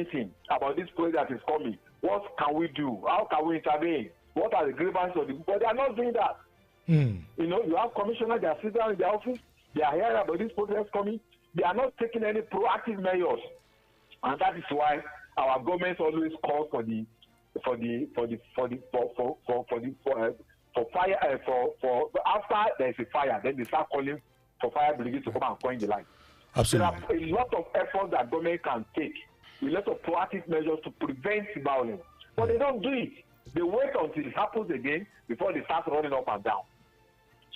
anything about this project that is coming. What can we do? How can we intervene? What are the grievances of the people? They are not doing that. You know, you have commissioners, they are sitting down in their office, they are hearing about this protest coming. They are not taking any proactive measures. And that is why our government always calls for fire after there is a fire, then they start calling for fire brigade to come and quench the light. Absolutely. There are a lot of efforts that government can take, a lot of proactive measures to prevent violence, but they don't do it. They wait until it happens again before they start running up and down.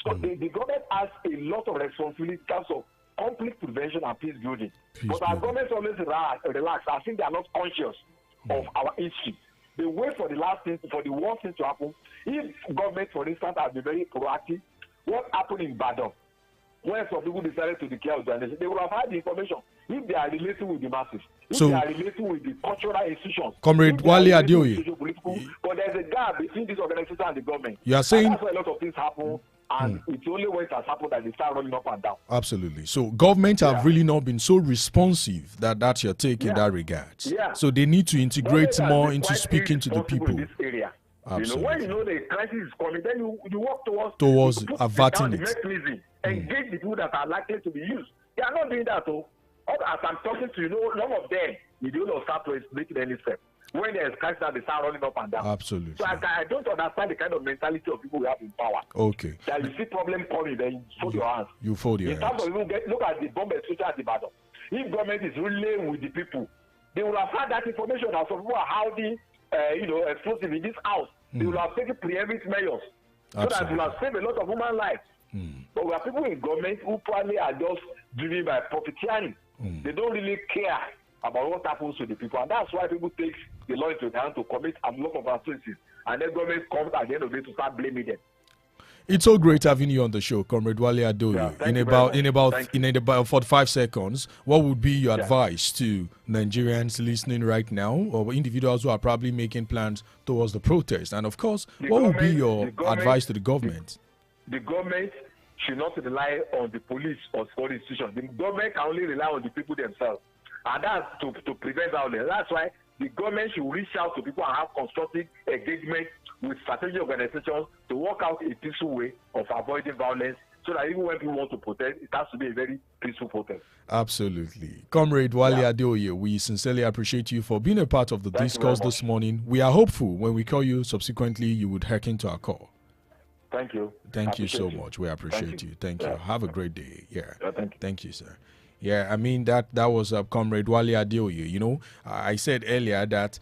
So the government has a lot of responsibility in terms of conflict prevention and peace building. But our government always relax. I think they are not conscious of our history. They wait for the last thing, for the worst thing to happen. If government, for instance, has been very proactive, what happened in Badon, when some people decided to declare organization, they would have had the information if they are relating with the masses, if they are relating with the cultural institutions. Comrade Wale Adeoye, but there's a gap between this organization and the government. You are saying that's why a lot of things happen, and it's only when it has happened that they start running up and down. Absolutely. So government have really not been so responsive. That's your take in that regard. So they need to integrate more into speaking to the people. In this area. Absolutely. You know, when you know the crisis is coming, then you work towards averting it. Engage the people that are likely to be used. They are not doing that. So, as I'm talking to you, none of them, you don't start to making any step. When there's crisis, they start running up and down. Absolutely. So I don't understand the kind of mentality of people we have in power. Okay. That you see problem coming, then you fold your hands. You fold your hands. In terms of even look at the bomb explosion at the Badon. If government is really with the people, they will have had that information that some people are housing, explosive in this house. They will have taken preemptive measures. So that will have saved a lot of human lives. But we have people in government who probably are just driven by profiteering. They don't really care about what happens to the people. And that's why people take the law into their hand to commit a lot of atrocities. And then government comes at the end of the day to start blaming them. It's so great having you on the show, Comrade Wale Adeoye. In about 45 seconds, what would be your advice to Nigerians listening right now, or individuals who are probably making plans towards the protest? And of course, what would be your advice to the government? The government should not rely on the police or security institutions. The government can only rely on the people themselves, and that's to prevent violence. That's why the government should reach out to people and have constructive engagement with strategic organizations to work out a peaceful way of avoiding violence, so that even when people want to protest, it has to be a very peaceful protest. Absolutely. Comrade Wale Adeoye, we sincerely appreciate you for being a part of the discourse this morning. We are hopeful when we call you subsequently, you would hearken to our call. Thank you. Thank you so much. We appreciate you. Thank you. Have a great day. Thank you, sir. Yeah, I mean, that was Comrade Wale Adeoye. You know, I said earlier that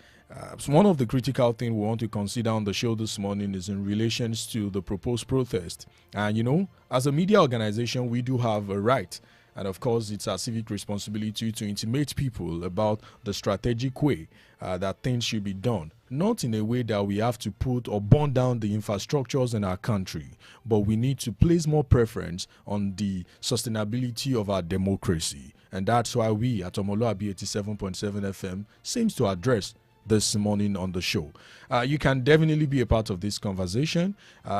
one of the critical things we want to consider on the show this morning is in relations to the proposed protest. And, you know, as a media organization, we do have a right. And, of course, it's our civic responsibility to intimate people about the strategic way that things should be done. Not in a way that we have to put or burn down the infrastructures in our country, but we need to place more preference on the sustainability of our democracy. And that's why we at Omoluabi 87.7 FM seems to address this morning on the show. You can definitely be a part of this conversation.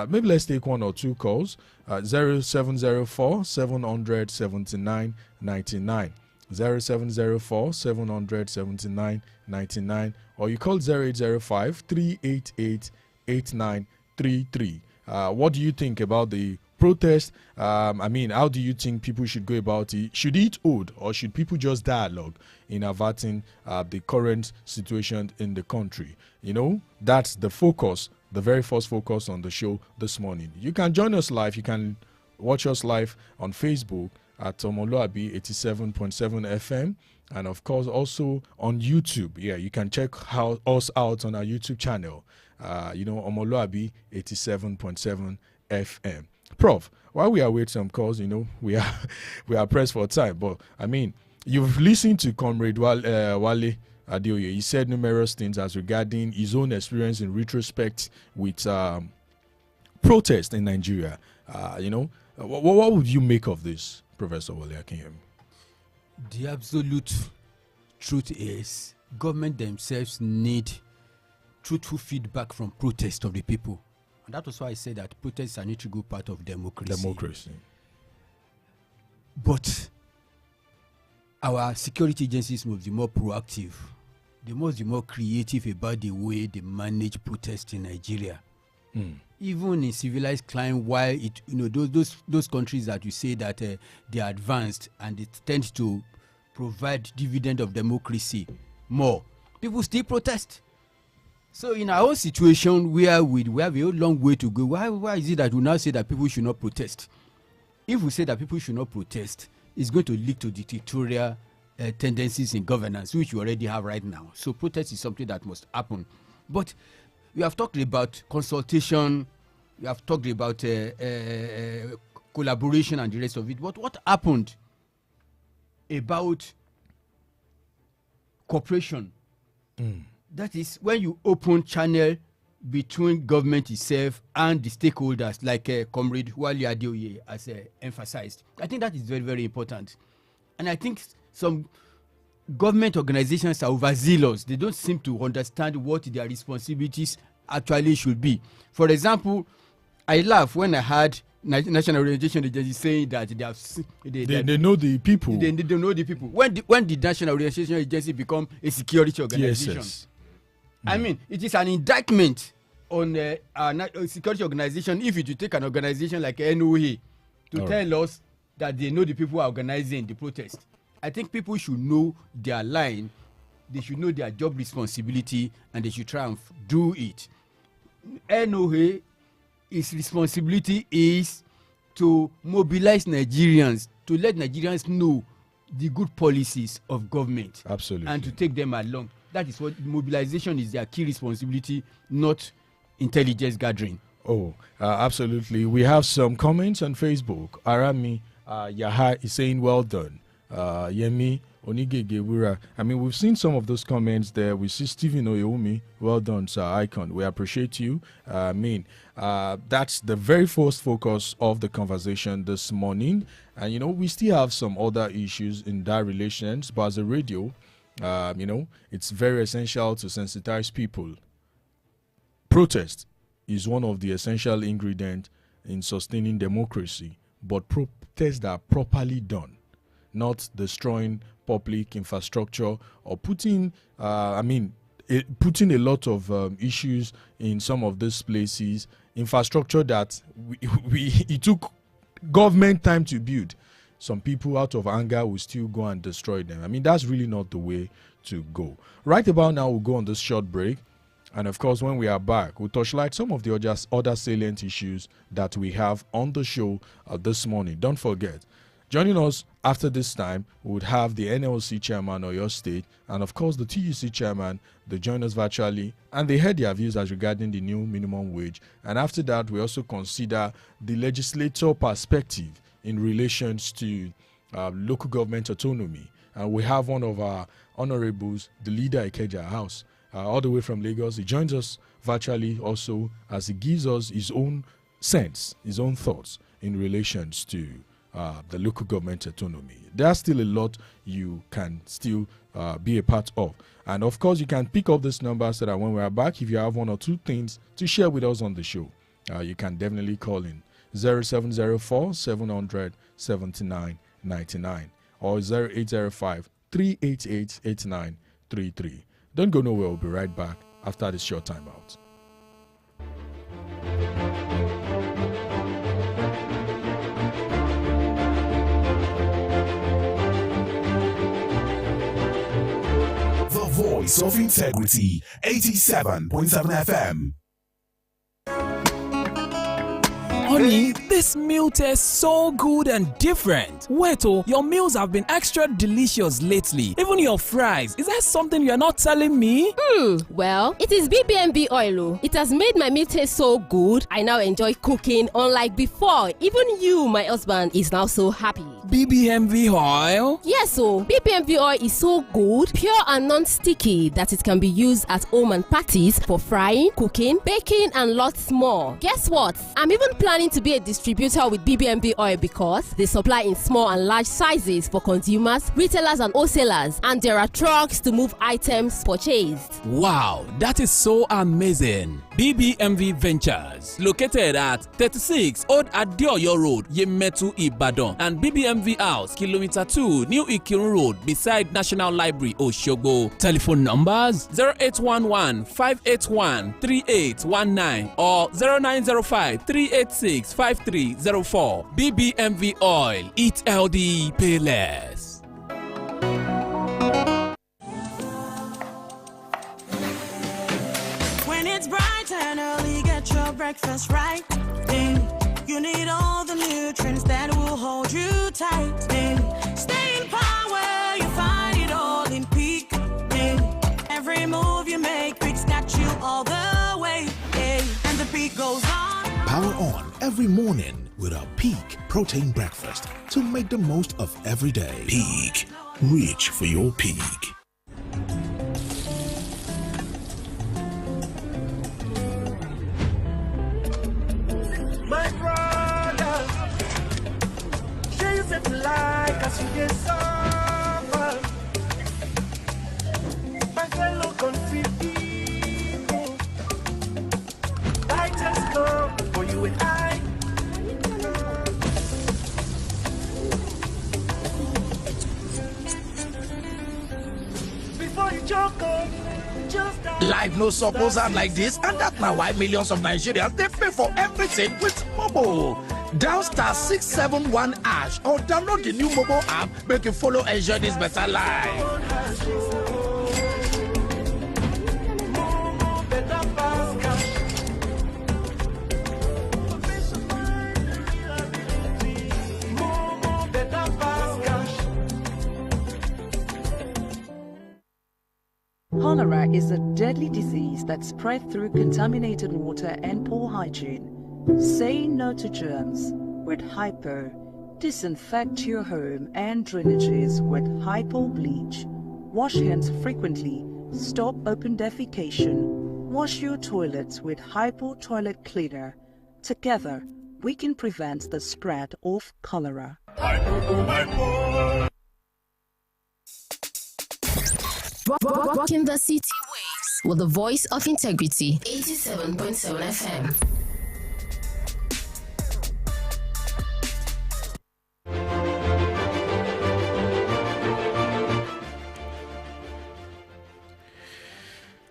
Maybe let's take one or two calls. 0704 700 79 99. 0704 779 99, or you call 0805 388 8933. What do you think about the protest? I mean, how do you think people should go about it? Should it hold, or should people just dialogue in averting the current situation in the country? You know, that's the focus, the very first focus on the show this morning. You can join us live. You can watch us live on Facebook at Omoluabi 87.7 FM, and of course also on YouTube. Yeah, you can check us out on our YouTube channel. Omoluabi 87.7 FM. Prof, while we await some calls, we are pressed for time. But I mean, you've listened to Comrade Wale Adeoye. He said numerous things as regarding his own experience in retrospect with protest in Nigeria. What would you make of this, Professor Wale Adeoye? The absolute truth is, government themselves need truthful feedback from protest of the people. And that was why I said that protests are an integral part of democracy. But our security agencies must be more proactive they must be more creative about the way they manage protests in Nigeria. Even in civilized climate, while it, those countries that you say that they are advanced and it tends to provide dividend of democracy more, people still protest. So in our own situation where we have a long way to go, why is it that we now say that people should not protest? If we say that people should not protest, it's going to lead to dictatorial tendencies in governance, which we already have right now. So protest is something that must happen. But we have talked about consultation, we have talked about collaboration and the rest of it. But what happened about cooperation? That is when you open channel between government itself and the stakeholders, like Comrade Wale Adeoye has emphasized. I think that is very, very important. And I think some government organizations are overzealous. They don't seem to understand what their responsibilities actually should be. For example, I laugh when I heard National Orientation Agency saying that they know the people. They know the people. When the National Orientation Agency become a security organization? Yes. I mean, it is an indictment on a security organization if you take an organization like NOA to tell us that they know the people who are organizing the protest. I think people should know their line, they should know their job responsibility, and they should try and do it. NOA, its responsibility is to mobilize Nigerians, to let Nigerians know the good policies of government. Absolutely. And to take them along. That is what mobilization is, their key responsibility, not intelligence gathering. Absolutely. We have some comments on Facebook. Arami Yaha is saying, well done. Yemi Onigegewura. I mean, we've seen some of those comments there. We see Stephen Oyomi. Well done, sir. Icon. We appreciate you. That's the very first focus of the conversation this morning. And, we still have some other issues in that relations. But as a radio, it's very essential to sensitize people. Protest is one of the essential ingredients in sustaining democracy. But protests that are properly done, not destroying public infrastructure or putting a lot of issues in some of these places, infrastructure that it took government time to build. Some people out of anger will still go and destroy them. I mean, that's really not the way to go. Right about now, we'll go on this short break. And of course, when we are back, we'll touchlight some of the other salient issues that we have on the show this morning. Don't forget, joining us after this time, we would have the NLC chairman of your state, and of course the TUC chairman. They join us virtually, and they heard their views as regarding the new minimum wage. And after that, we also consider the legislator perspective in relations to local government autonomy. And we have one of our honorables, the leader Ikeja House, all the way from Lagos. He joins us virtually also as he gives us his own sense, his own thoughts in relations to the local government autonomy. There's still a lot you can still be a part of. And of course, you can pick up this number so that when we are back, if you have one or two things to share with us on the show, you can definitely call in 0704 700 7999 or 0805 388 8933. Don't go nowhere. We'll be right back after this short time out. The voice of integrity, 87.7 FM. Honey, this meal tastes so good and different. Wait, your meals have been extra delicious lately. Even your fries. Is that something you're not telling me? Well, it is BBMB oil. It has made my meal taste so good. I now enjoy cooking unlike before. Even you, my husband, is now so happy. BBMV oil? Yes, BBMV oil is so good, pure and non-sticky that it can be used at home and parties for frying, cooking, baking, and lots more. Guess what? I'm even planning to be a distributor with BBMB oil because they supply in small and large sizes for consumers, retailers, and wholesalers, and there are trucks to move items purchased. Wow, that is so amazing. BBMV Ventures, located at 36 Old Adeoyo Road, Yemetu, Ibadan, and BBMV BBMV House, Kilometer 2, New Ikirun Road, beside National Library, Oshogbo. Telephone numbers 0811 581 3819 or 0905 386 5304. BBMV Oil. Eat healthy, pay less. When it's bright and early, get your breakfast right. You need all the nutrients that will hold you tight. Stay in power, you find it all in Peak. Every move you make, Peak's got you all the way. And the Peak goes on. Power on every morning with our Peak protein breakfast to make the most of every day. Peak, reach for your peak. My brother, share you set like as you get suffer. My fellow country people, I just come for you and I. Before you choke on, just life no suppose am like this, and that's now why millions of Nigerians they pay for everything with mobile. Dial *671# or download the new mobile app, make you follow enjoy this better life. Cholera is a deadly disease that spreads through contaminated water and poor hygiene. Say no to germs with Hypo. Disinfect your home and drainages with Hypo bleach. Wash hands frequently. Stop open defecation. Wash your toilets with Hypo toilet cleaner. Together, we can prevent the spread of cholera. Rocking the city waves with the voice of integrity. 87.7 FM.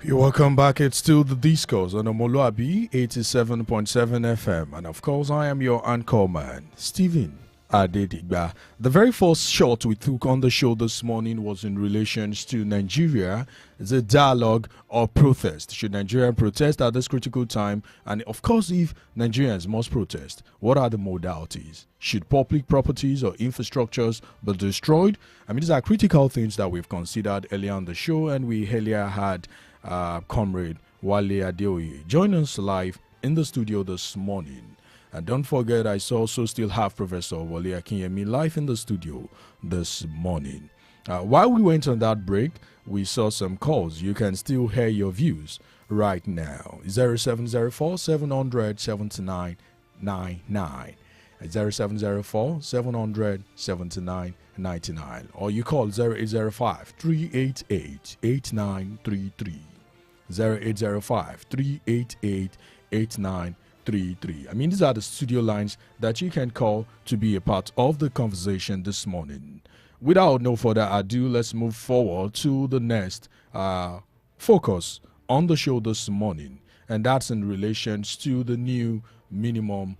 You're welcome back. It's still the Discourse on Omoluabi 87.7 FM. And of course, I am your anchor man, Stephen Adedigba. The very first shot we took on the show this morning was in relations to Nigeria, the dialogue or protest. Should Nigeria protest at this critical time? And of course, if Nigerians must protest, what are the modalities? Should public properties or infrastructures be destroyed? I mean, these are critical things that we've considered earlier on the show, and we earlier had Comrade Wale Adeoye join us live in the studio this morning. And don't forget, I also still have Professor Wale Akinyemi live in the studio this morning. While we went on that break, we saw some calls. You can still hear your views right now. 0704 700 7999. 0704 700 7999. Or you call 0805 388 8933. 0805 388 8933. I mean, these are the studio lines that you can call to be a part of the conversation this morning. Without no further ado, let's move forward to the next focus on the show this morning, and that's in relations to the new minimum.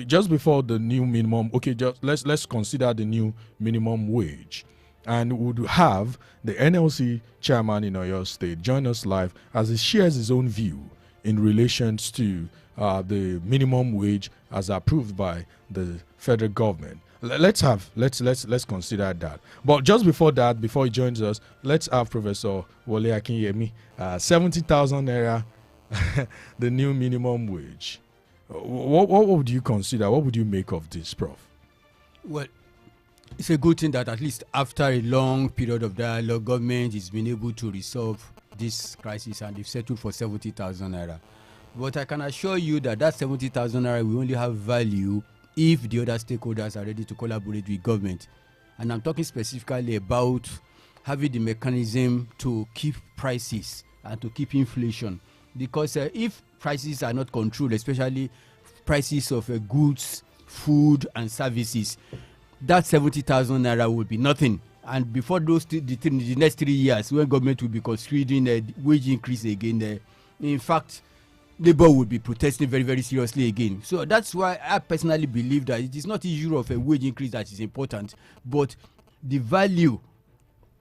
Just before the new minimum, just let's consider the new minimum wage. And we would have the NLC chairman in Oyo State join us live as he shares his own view in relations to the minimum wage as approved by the federal government. Let's consider that. But just before that, before he joins us, let's have Professor Wale Akinyemi. 70,000 naira, the new minimum wage. What would you consider? What would you make of this, Prof? Well, it's a good thing that at least after a long period of dialogue, government has been able to resolve this crisis and they've settled for 70,000 naira. But I can assure you that 70,000 naira will only have value if the other stakeholders are ready to collaborate with government. And I'm talking specifically about having the mechanism to keep prices and to keep inflation. Because if prices are not controlled, especially prices of goods, food and services, that 70,000 naira will be nothing. And before the next 3 years, when government will be considering a wage increase again, in fact, Labour will be protesting very, very seriously again. So that's why I personally believe that it is not the issue of a wage increase that is important, but the value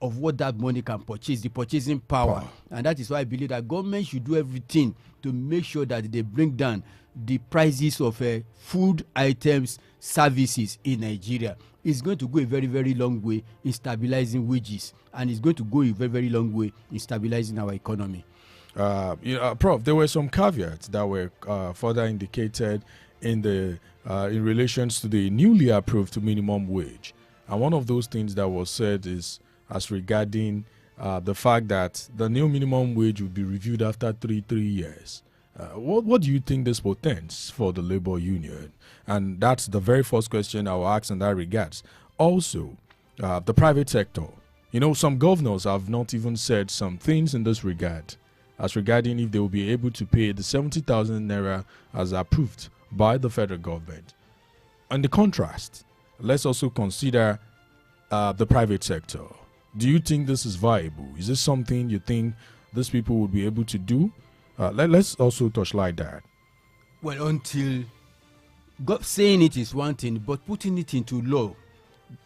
of what that money can purchase, the purchasing power. And that is why I believe that government should do everything to make sure that they bring down the prices of food items, services in Nigeria. It's going to go a very, very long way in stabilizing wages, and it's going to go a very, very long way in stabilizing our economy. Prof, there were some caveats that were further indicated in relations to the newly approved minimum wage. And one of those things that was said is as regarding the fact that the new minimum wage will be reviewed after three years. What do you think this portends for the labor union? And that's the very first question I will ask in that regards. Also, the private sector. Some governors have not even said some things in this regard, as regarding if they will be able to pay the 70,000 naira as approved by the federal government. On the contrast, let's also consider the private sector. Do you think this is viable? Is this something you think these people would be able to do? Let's also touch like that. Well, until saying it is one thing, but putting it into law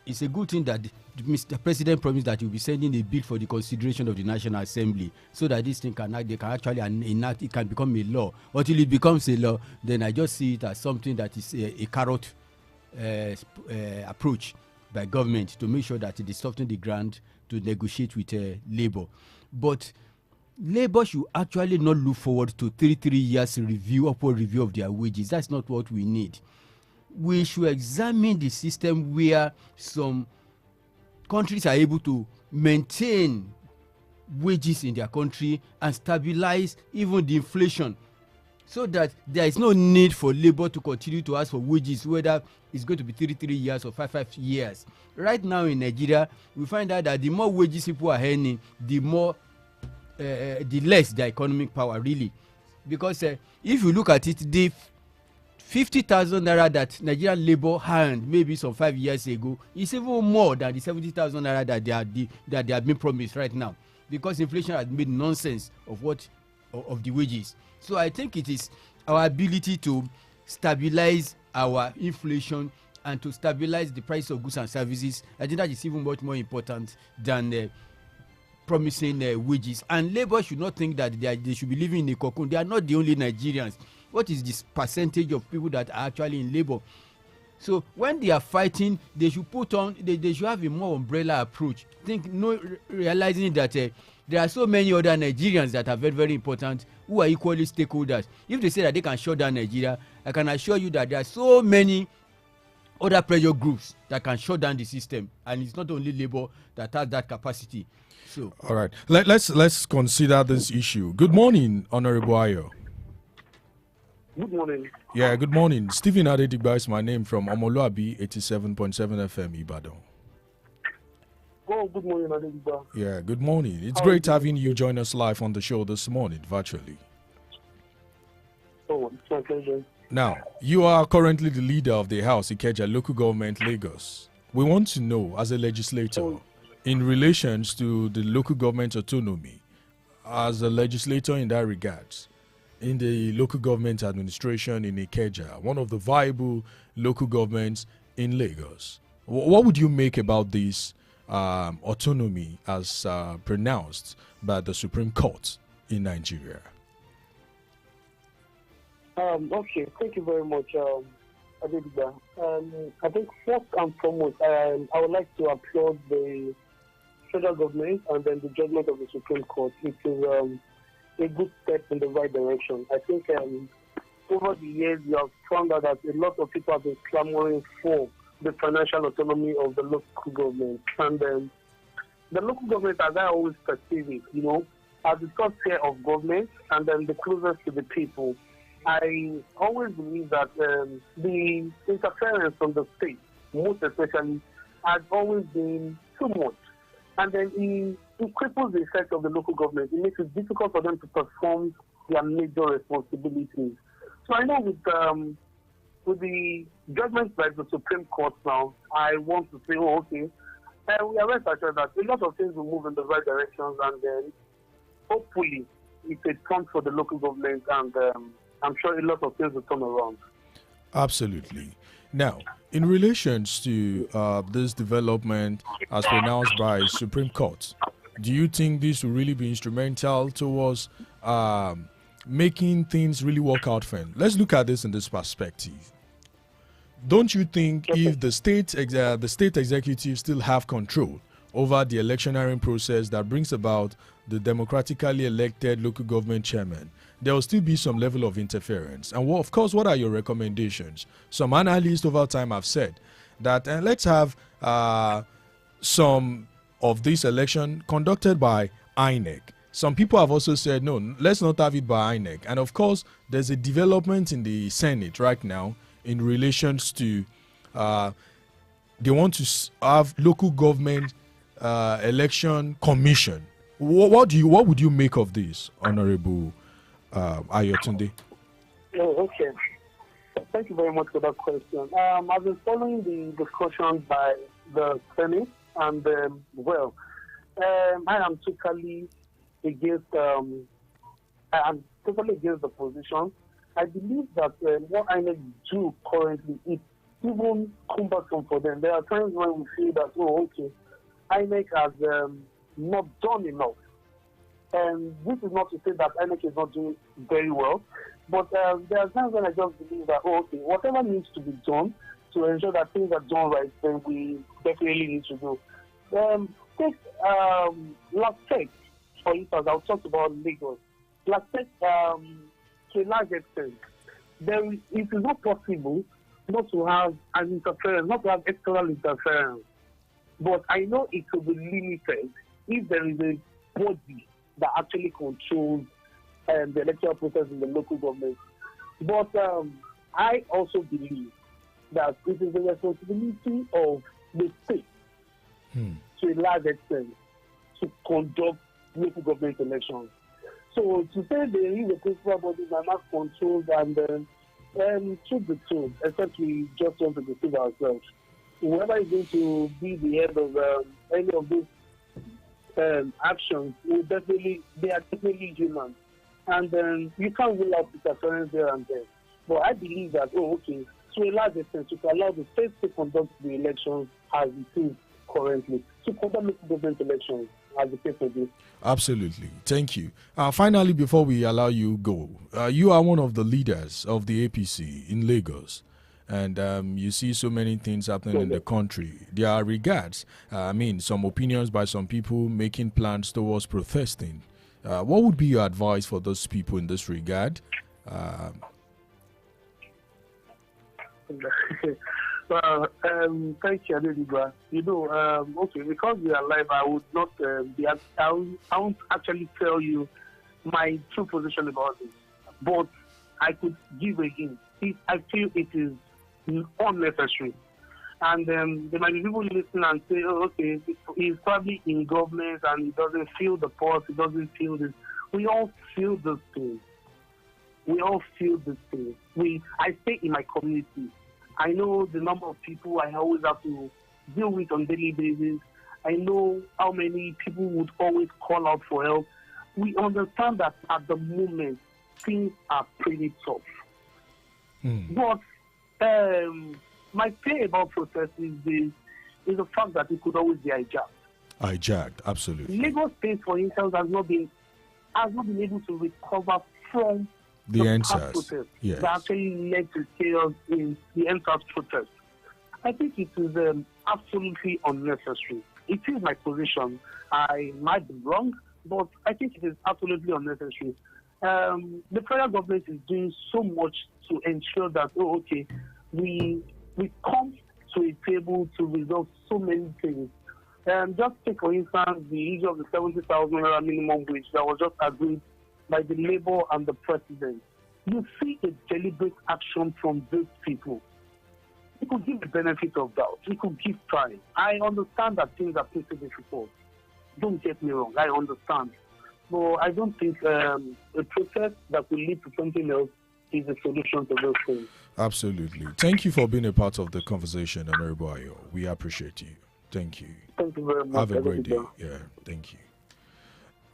is a good thing. That Mr. President promised that he will be sending a bill for the consideration of the National Assembly, so that this thing can actually enact, it can become a law. Until it becomes a law, then I just see it as something that is a carrot approach by government to make sure that it is softening the ground to negotiate with labor. But labor should actually not look forward to 3 years upward review of their wages. That's not what we need. We should examine the system where some countries are able to maintain wages in their country and stabilize even the inflation, so that there is no need for labor to continue to ask for wages, whether it's going to be 3 years or 5 years. Right now in Nigeria, we find out that the more wages people are earning, the less their economic power, really. Because if you look at it, the 50,000 naira that Nigerian labor earned maybe some 5 years ago is even more than the 70,000 naira that they have been promised right now, because inflation has made nonsense of the wages. So I think it is our ability to stabilize our inflation and to stabilize the price of goods and services. I think that is even much more important than promising wages. And labor should not think that they should be living in a cocoon. They are not the only Nigerians. What is this percentage of people that are actually in labor? So when they are fighting, they should they should have a more umbrella approach. Realizing that there are so many other Nigerians that are very, very important, who are equally stakeholders. If they say that they can shut down Nigeria, I can assure you that there are so many other pressure groups that can shut down the system, and it's not only labor that has that capacity. So, all right, let's consider this issue. Good morning, Honorable Ayo. Good morning. Yeah, good morning. Stephen Adedigba is my name, from Omoluabi 87.7 FM Ibadan. Oh, good morning, Adedigba. Yeah, good morning. It's great having you join us live on the show this morning, virtually. Oh, it's my pleasure. Now, you are currently the leader of the House, Ikeja Local Government, Lagos. We want to know, as a legislator, in relations to the local government autonomy, as a legislator in that regards, in the local government administration in Ikeja, one of the viable local governments in Lagos, what would you make about this autonomy as pronounced by the Supreme Court in Nigeria? Okay, thank you very much, Adedigba. I think first and foremost, I would like to applaud the federal government and then the judgment of the Supreme Court. It is a good step in the right direction. I think over the years we have found out that a lot of people have been clamoring for the financial autonomy of the local government. And the local government, as I always perceive it, as the top tier of government and then the closest to the people. I always believe that the interference from the state, most especially, has always been too much. And then it cripples the effect of the local government. It makes it difficult for them to perform their major responsibilities. So I know with the judgment by the Supreme Court now, I want to say, we are rest assured that a lot of things will move in the right directions, and then hopefully it's a turn for the local government, and I'm sure a lot of things will turn around. Absolutely. Now, in relations to this development as pronounced by Supreme Court, do you think this will really be instrumental towards making things really work out for him? Let's look at this in this perspective. Don't you think if the state executive still have control over the electioneering process that brings about the democratically elected local government chairman, there will still be some level of interference? And of course, what are your recommendations? Some analysts over time have said that let's have some of this election conducted by INEC. Some people have also said, no, let's not have it by INEC. And of course, there's a development in the Senate right now in relations to they want to have local government election commission. What would you make of this, Honorable Ayotunde? Okay. Thank you very much for that question. I've been following the discussion by the Senate, and I am totally against. I'm totally against the position. I believe that what INEC do currently is even cumbersome for them. There are times when we see that, INEC has not done enough. And this is not to say that INEC is not doing very well, but there are times when I just believe that, whatever needs to be done to ensure that things are done right, then we definitely need to do. Take LACTEC, for instance. I'll talk about Lagos. LACTEC, to a large extent, it is not possible not to have an interference, not to have external interference. But I know it will be limited if there is a body that actually controls the electoral process in the local government. But I also believe that it is the responsibility of the state to a large extent to conduct local government elections. So to say there is a principal body that must control and truth be told, except we just want to deceive ourselves. Whoever is going to be the head of any of these actions, they are definitely human. And you can't rule out interference there and there. But I believe that, to a large extent, to allow the state to conduct the elections as it is currently, to conduct local government elections as the case may be. Absolutely. Thank you. Finally, before we allow you go, you are one of the leaders of the APC in Lagos. And you see so many things happening in the country. There are regards, some opinions by some people making plans towards protesting. What would be your advice for those people in this regard? Well, thank you, Adedigba. Because we are live, I would not I won't actually tell you my true position about this. But I could give a hint. I feel it is unnecessary. And there might be people listen and say, he's probably in government and he doesn't feel the pulse, he doesn't feel this. We all feel this thing. I stay in my community. I know the number of people I always have to deal with on a daily basis. I know how many people would always call out for help. We understand that at the moment, things are pretty tough. But my fear about protests is the fact that it could always be hijacked. Absolutely. Lagos State, for instance, has not been able to recover from the NSAS protests that actually led to chaos in the NSAS protest. I think it is absolutely unnecessary. It is my position. I might be wrong, but I think it is absolutely unnecessary. The federal government is doing so much to ensure that, we come to a table to resolve so many things. Just take, for instance, the issue of the 70,000 naira minimum wage that was just agreed by the Labour and the President. You see a deliberate action from these people. We could give the benefit of doubt. We could give time. I understand that things are pretty difficult. Don't get me wrong. I understand. But I don't think a process that will lead to something else is the solution to those things. Absolutely. Thank you for being a part of the conversation, Honorable Ayo. We appreciate you. Thank you. Thank you very much. Have a great day. Yeah, thank you.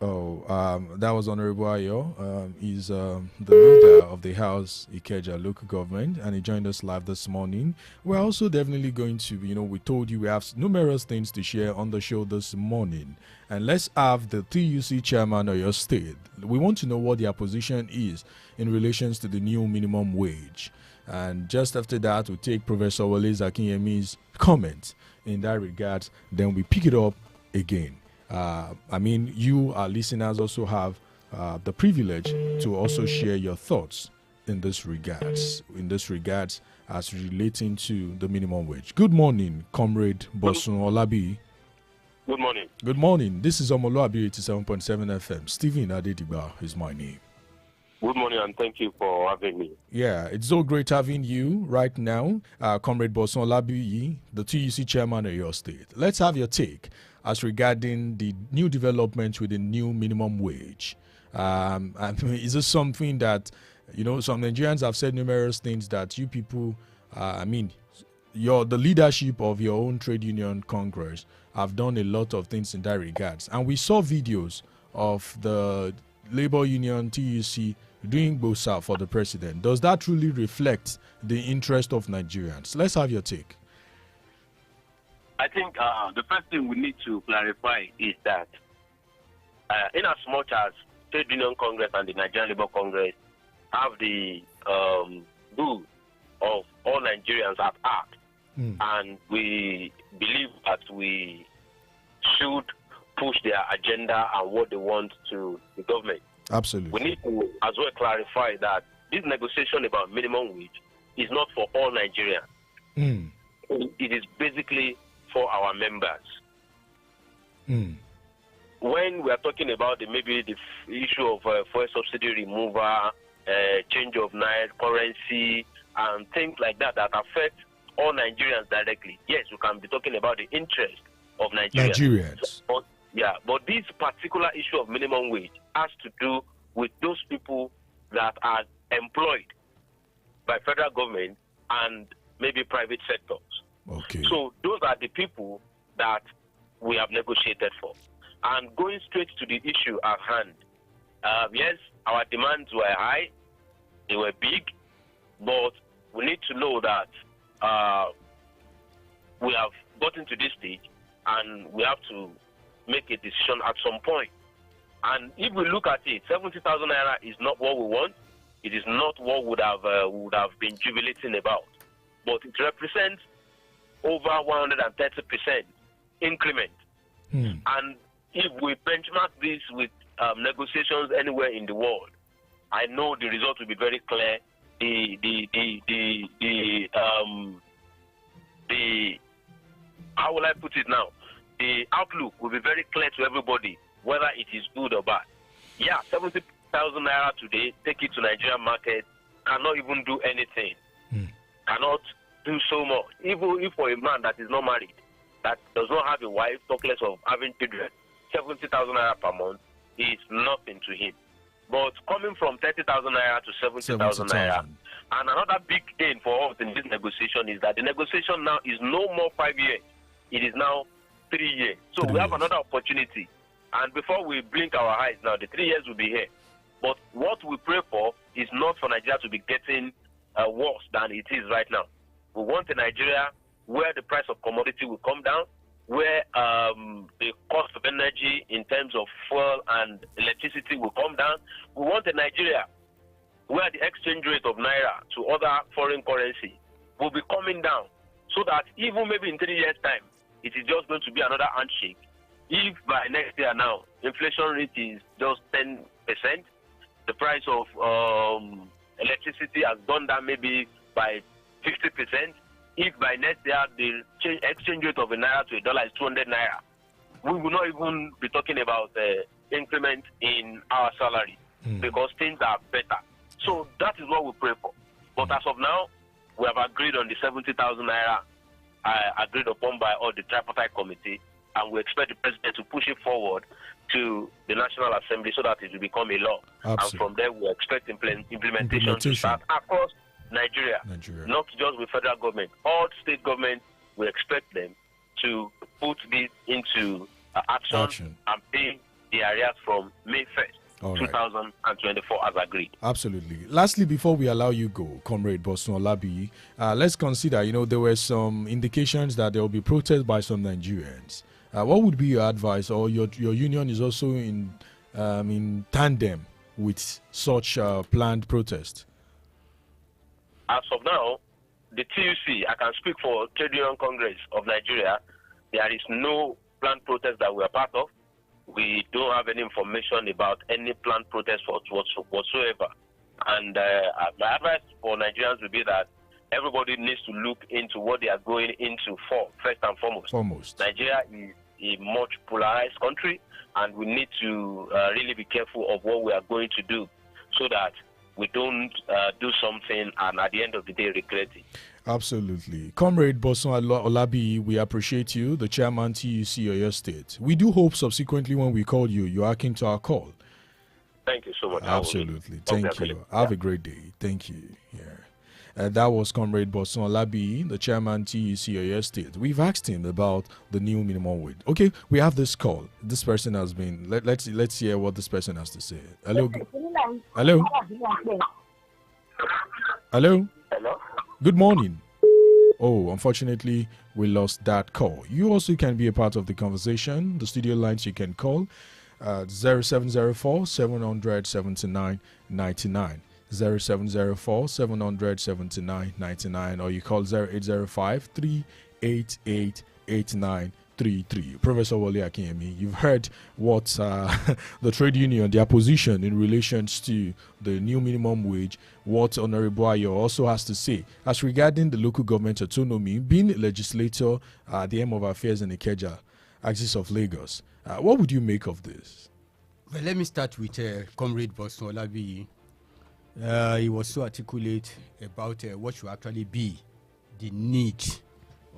That was Honorable Ayo. He's the leader of the House Ikeja local government, and he joined us live this morning. We're also definitely going to, we told you we have numerous things to share on the show this morning. And let's have the TUC chairman of your state. We want to know what their position is in relations to the new minimum wage. And just after that, we'll take Professor Wale Zakinyemi's comments in that regard. Then we pick it up again. You, our listeners, also have the privilege to also share your thoughts in this regards. As relating to the minimum wage. Good morning, Comrade Bosun Olabi. Good morning. Good morning. This is Omoluabi 87.7 FM. Stephen Adedigba is my name. Good morning, and thank you for having me. Yeah, it's so great having you right now, Comrade Bosun Olabi, the TUC chairman of your state. Let's have your take as regarding the new developments with the new minimum wage. Is this something that, some Nigerians have said numerous things that you people, the leadership of your own trade union Congress have done a lot of things in that regards. And we saw videos of the labor union TUC doing bosa for the president. Does that truly reflect the interest of Nigerians? Let's have your take. I think the first thing we need to clarify is that in as much as Trade Union Congress and the Nigerian Labour Congress have the good of all Nigerians at heart, and we believe that we should push their agenda and what they want to the government. Absolutely. We need to as well clarify that this negotiation about minimum wage is not for all Nigerians. It is basically for our members. When we are talking about the issue of fuel subsidy removal, change of naira currency, and things like that affect all Nigerians directly, yes, we can be talking about the interest of Nigerians. But this particular issue of minimum wage has to do with those people that are employed by federal government and maybe private sectors. Okay. So those are the people that we have negotiated for. And going straight to the issue at hand, yes, our demands were high, they were big, but we need to know that we have gotten to this stage and we have to make a decision at some point. And if we look at it, 70,000 naira is not what we want. It is not what we would have been jubilating about. But it represents over 130% increment. And if we benchmark this with negotiations anywhere in the world, I know the result will be very clear. How will I put it now? The outlook will be very clear to everybody, whether it is good or bad. Yeah, 70,000 naira today, take it to Nigerian market, cannot even do anything. Cannot do so much. Even if for a man that is not married, that does not have a wife, talk less of having children, 70,000 naira per month is nothing to him. But coming from 30,000 naira to 70,000 naira, and another big gain for us in this negotiation is that the negotiation now is no more 5 years. It is now 3 years. So we have another opportunity. And before we blink our eyes now, the 3 years will be here. But what we pray for is not for Nigeria to be getting worse than it is right now. We want a Nigeria where the price of commodity will come down, where the cost of energy in terms of fuel and electricity will come down. We want a Nigeria where the exchange rate of naira to other foreign currency will be coming down, so that even maybe in 3 years' time, it is just going to be another handshake. If by next year now, inflation rate is just 10%, the price of electricity has gone down maybe by 50%. If by next year the exchange rate of a naira to a dollar is 200 naira, we will not even be talking about increment in our salary because things are better. So that is what we pray for. But as of now, we have agreed on the 70,000 naira agreed upon by all the tripartite committee, and we expect the president to push it forward to the National Assembly so that it will become a law. Absolutely. And from there, we expect implementation to start across Nigeria, not just with federal government. All state governments, we expect them to put this into action and pay the arrears from May 1st, 2024 as agreed. Absolutely. Lastly, before we allow you go, Comrade Bosun Olabi, let's consider, there were some indications that there will be protests by some Nigerians. What would be your advice, or your union is also in tandem with such planned protest? As of now, the TUC, I can speak for Trade Union Congress of Nigeria, there is no planned protest that we are part of. We don't have any information about any planned protest whatsoever. And my advice for Nigerians would be that everybody needs to look into what they are going into for, first and foremost. Nigeria is a much polarized country, and we need to really be careful of what we are going to do so that we don't do something and at the end of the day regret it. Absolutely. Comrade Bosun Olabi, we appreciate you, the chairman TUC Oyo State. We do hope subsequently when we call you, you are keen to our call. Thank you so much. Absolutely. Thank you. Have a great day. Thank you. That was Comrade Bosun Olabi, the chairman TUC Oyo State. We've asked him about the new minimum wage. Okay, we have this call. This person has been. Let's hear what this person has to say. Hello. Hello. Hello. Hello. Good morning. Oh, unfortunately, we lost that call. You also can be a part of the conversation. The studio lines you can call 0704 700 7999. 0704 700 7999, or you call 0805 388 8933. Professor Wole Akinyemi, you've heard what the trade union, their position in relation to the new minimum wage, what Honorable Ayo also has to say as regarding the local government autonomy, being a legislator at the aim of affairs in Ikeja, axis of Lagos. What would you make of this? Well, let me start with Comrade Bosun Olabi. He was so articulate about what should actually be the need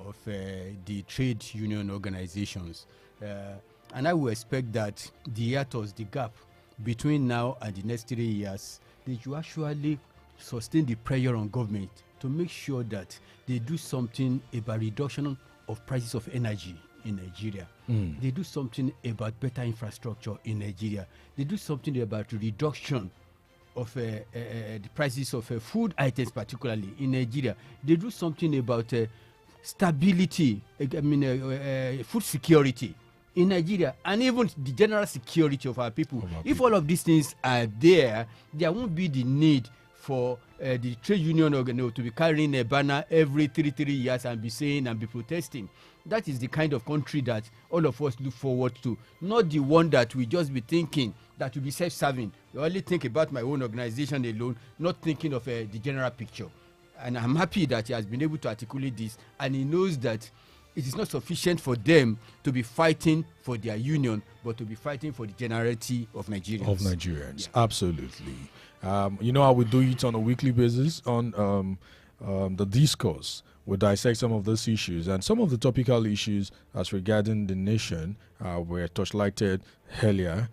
of the trade union organizations. And I will expect that the hiatus, the gap between now and the next 3 years, they should actually sustain the pressure on government to make sure that they do something about reduction of prices of energy in Nigeria. They do something about better infrastructure in Nigeria. They do something about reduction of the prices of food items, particularly in Nigeria. They do something about stability, food security in Nigeria, and even the general security of our people. If all of these things are there won't be the need for the trade union to be carrying a banner every 3 years and be saying and be protesting. That is the kind of country that all of us look forward to, not the one that we just be thinking that will be self-serving. We only think about my own organization alone, not thinking of the general picture. And I'm happy that he has been able to articulate this, and he knows that it is not sufficient for them to be fighting for their union, but to be fighting for the generality of Nigerians. Yeah. Absolutely. I would do it on a weekly basis on the Discourse. We'll dissect some of those issues, and some of the topical issues as regarding the nation were touchlighted earlier.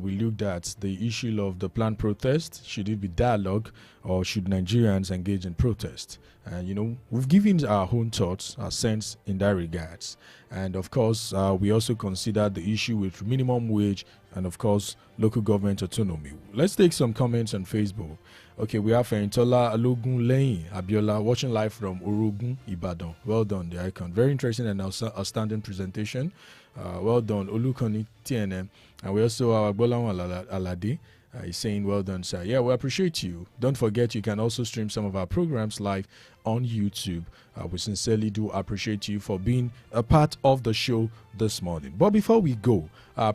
We looked at the issue of the planned protest. Should it be dialogue, or should Nigerians engage in protest? And, we've given our own thoughts, our sense in that regards. And, of course, we also considered the issue with minimum wage and, of course, local government autonomy. Let's take some comments on Facebook. Okay, we have Fentola Alogun Leyin Abiola watching live from Orogun, Ibadan. Well done, the icon. Very interesting and outstanding presentation. Well done, Olukoni TNM. And we also have Agbolawon Alade. He's saying, well done, sir. Yeah, we appreciate you. Don't forget, you can also stream some of our programs live on YouTube. We sincerely do appreciate you for being a part of the show this morning. But before we go,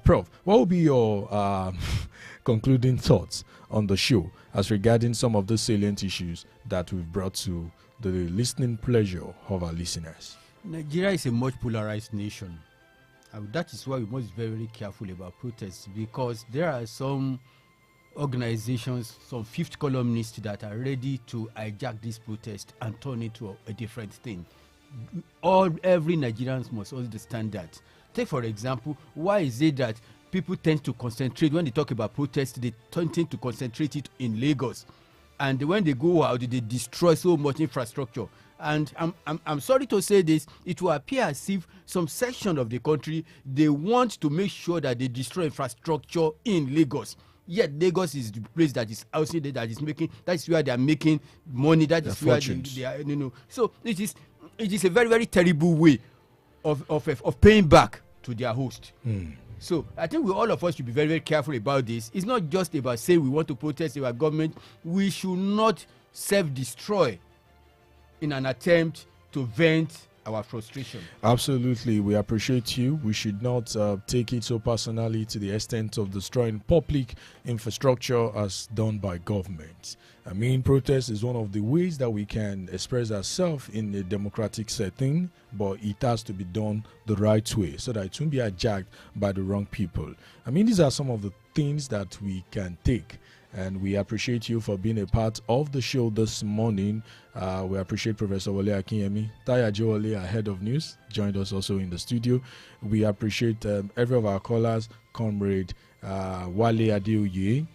Prof, what will be your concluding thoughts on the show as regarding some of the salient issues that we've brought to the listening pleasure of our listeners? Nigeria is a much polarized nation. That is why we must be very careful about protests, because there are some organizations, some fifth columnists that are ready to hijack this protest and turn it to a different thing. Every Nigerian must understand that. Take, for example, why is it that people tend to concentrate when they talk about protest. They tend to concentrate it in Lagos, and when they go out, they destroy so much infrastructure. And I'm sorry to say this, it will appear as if some section of the country, they want to make sure that they destroy infrastructure in Lagos. Yet Lagos is the place that is outside there, that is where they are making money. That is where they are, So it is a very, very terrible way of paying back to their host. So I think all of us should be very, very careful about this. It's not just about saying we want to protest our government. We should not self-destroy in an attempt to vent our frustration. Absolutely, we appreciate you. We should not take it so personally to the extent of destroying public infrastructure as done by government. I mean, protest is one of the ways that we can express ourselves in a democratic setting, but it has to be done the right way so that it won't be hijacked by the wrong people. I mean, these are some of the things that we can take. And we appreciate you for being a part of the show this morning. We appreciate Professor Wale Akinyemi. Taya Jowale, our head of news, joined us also in the studio. We appreciate every of our callers, Comrade Wale Adeoye.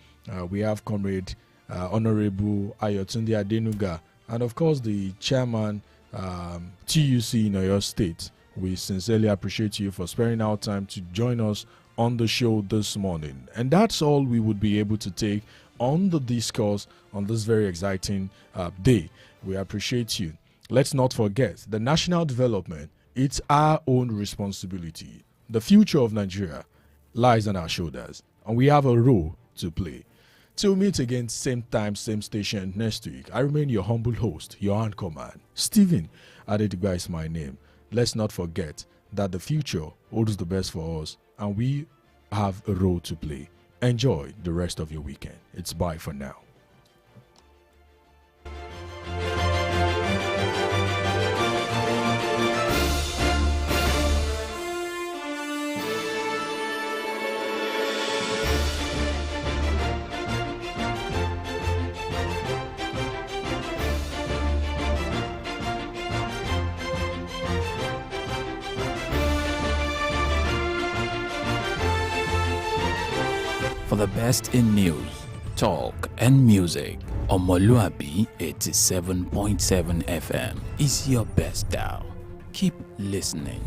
We have Comrade Honorable Ayotunde Adenuga. And of course, the chairman, TUC in Oyo State. We sincerely appreciate you for sparing our time to join us on the show this morning. And that's all we would be able to take on the discourse on this very exciting day. We appreciate you. Let's not forget the national development, it's our own responsibility. The future of Nigeria lies on our shoulders, and we have a role to play. Till we meet again, same time, same station next week, I remain your humble host, your anchorman, Stephen Adedigba is my name. Let's not forget that the future holds the best for us, and we have a role to play. Enjoy the rest of your weekend. It's bye for now. For the best in news, talk, and music, Omoluabi 87.7 FM is your best dial. Keep listening.